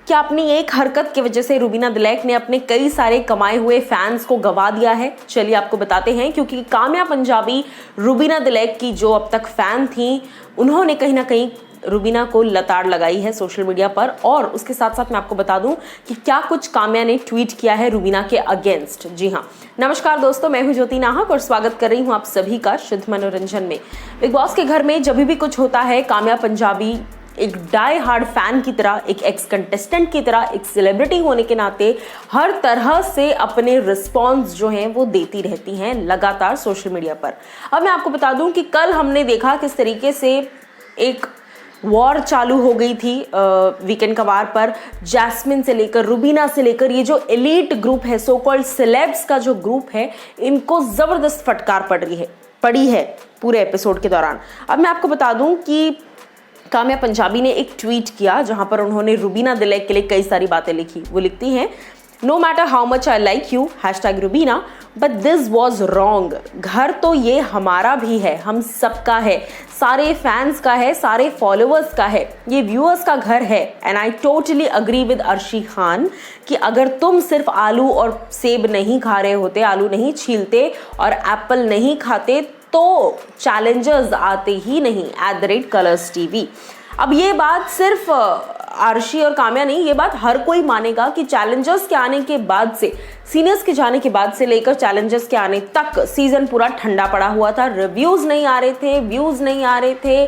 क्या अपनी एक हरकत की वजह से रुबीना दिलैक ने अपने कई सारे कमाए हुए फैंस को गवा दिया है? चलिए आपको बताते हैं, क्योंकि काम्या पंजाबी रुबीना दिलैक की जो अब तक फैन थी, उन्होंने कहीं ना कहीं रुबीना को लताड़ लगाई है सोशल मीडिया पर। और उसके साथ साथ मैं आपको बता दूं कि क्या कुछ काम्या ने ट्वीट किया है रुबीना के अगेंस्ट। जी हाँ, नमस्कार दोस्तों, मैं हूं ज्योति नाहक और स्वागत कर रही हूं आप सभी का शुद्ध मनोरंजन में। बिग बॉस के घर में जब भी कुछ होता है, काम्या पंजाबी एक डाई हार्ड फैन की तरह, एक एक्स कंटेस्टेंट की तरह, एक सेलिब्रिटी होने के नाते हर तरह से अपने रिस्पॉन्स जो हैं वो देती रहती हैं लगातार सोशल मीडिया पर। अब मैं आपको बता दूं कि कल हमने देखा किस तरीके से एक वॉर चालू हो गई थी वीकेंड का वार पर। जैस्मिन से लेकर रुबीना से लेकर ये जो एलीट ग्रुप है, सो कॉल्ड सेलेब्स का जो ग्रुप है, इनको जबरदस्त फटकार पड़ी है पूरे एपिसोड के दौरान। अब मैं आपको बता दूं कि काम्या पंजाबी ने एक ट्वीट किया जहां पर उन्होंने रुबीना दिलैक के लिए कई सारी बातें लिखी। वो लिखती हैं, no matter how much I like you hashtag Rubina but this was wrong. घर तो ये हमारा भी है, हम सबका है, सारे फैंस का है, सारे फॉलोअर्स का है, ये व्यूअर्स का घर है। And I totally agree with Arshi Khan कि अगर तुम सिर्फ आलू और सेब नहीं खा रहे होते, आलू नहीं छीलते और एप्पल नहीं खाते, तो चैलेंजर्स आते ही नहीं @colors TV। अब ये बात सिर्फ आरशी और काम्या नहीं, ये बात हर कोई मानेगा कि चैलेंजर्स के आने के बाद से, सीनियर्स के जाने के बाद से लेकर चैलेंजर्स के आने तक सीजन पूरा ठंडा पड़ा हुआ था। रिव्यूज नहीं आ रहे थे, व्यूज नहीं आ रहे थे,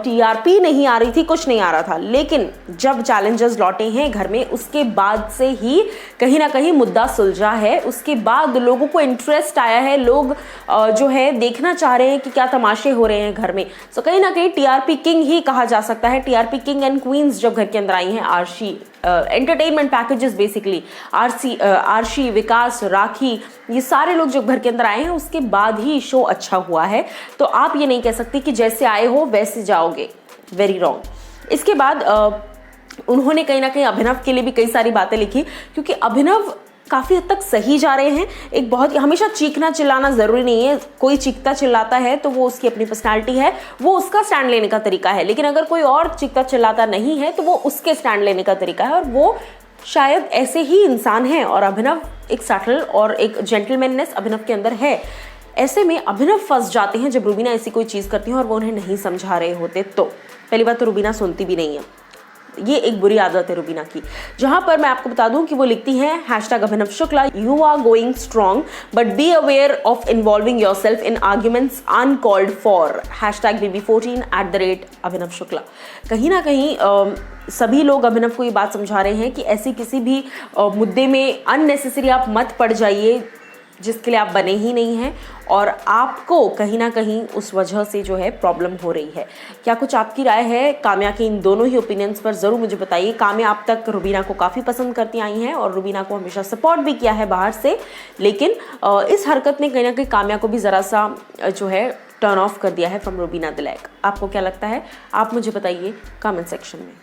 TRP नहीं आ रही थी, कुछ नहीं आ रहा था। लेकिन जब चैलेंजर्स लौटे हैं घर में, उसके बाद से ही कहीं ना कहीं मुद्दा सुलझा है। उसके बाद लोगों को इंटरेस्ट आया है, लोग जो है देखना चाह रहे हैं कि क्या तमाशे हो रहे हैं घर में। सो कहीं ना कहीं TRP किंग ही कहा जा सकता है। TRP किंग एंड क्वींस जब घर के अंदर आई हैं, आरशी एंटरटेनमेंट पैकेजेस बेसिकली, आरशी, विकास, राखी, ये सारे लोग जब घर के अंदर आए हैं, उसके बाद ही शो अच्छा हुआ है। तो आप ये नहीं कह सकते कि जैसे आए हो वैसे जाओगे, वेरी रॉन्ग। इसके बाद उन्होंने कहीं ना कहीं अभिनव के लिए भी कई सारी बातें लिखी, क्योंकि अभिनव काफ़ी हद तक सही जा रहे हैं। एक बहुत हमेशा चीखना चिल्लाना ज़रूरी नहीं है, कोई चीखता चिल्लाता है तो वो उसकी अपनी पर्सनालिटी है, वो उसका स्टैंड लेने का तरीका है। लेकिन अगर कोई और चीखता चिल्लाता नहीं है तो वो उसके स्टैंड लेने का तरीका है, और वो शायद ऐसे ही इंसान हैं। और अभिनव एक सटल और एक जेंटलमैननेस अभिनव के अंदर है। ऐसे में अभिनव फंस जाते हैं जब रुबीना ऐसी कोई चीज़ करती है और वो उन्हें नहीं समझा रहे होते। तो पहली बात तो रुबीना सुनती भी नहीं है, ये एक बुरी आदत है रुबीना की। जहां पर मैं आपको बता दूं कि वो लिखती हैं hashtag Abhinav Shukla, you are going strong but be aware of involving yourself in arguments uncalled for hashtag BB14 @Abhinav Shukla. कहीं ना कहीं सभी लोग अभिनव को ये बात समझा रहे हैं कि ऐसी किसी भी मुद्दे में अननेसेसरी आप मत पड़ जाइए जिसके लिए आप बने ही नहीं हैं, और आपको कहीं ना कहीं उस वजह से जो है प्रॉब्लम हो रही है। क्या कुछ आपकी राय है काम्या की इन दोनों ही ओपिनियंस पर, ज़रूर मुझे बताइए। काम्या अब तक रुबीना को काफ़ी पसंद करती आई हैं और रुबीना को हमेशा सपोर्ट भी किया है बाहर से, लेकिन इस हरकत ने कहीं ना कहीं काम्या को भी ज़रा सा जो है टर्न ऑफ कर दिया है फ्रॉम रुबीना दिलैक। आपको क्या लगता है, आप मुझे बताइए कमेंट सेक्शन में।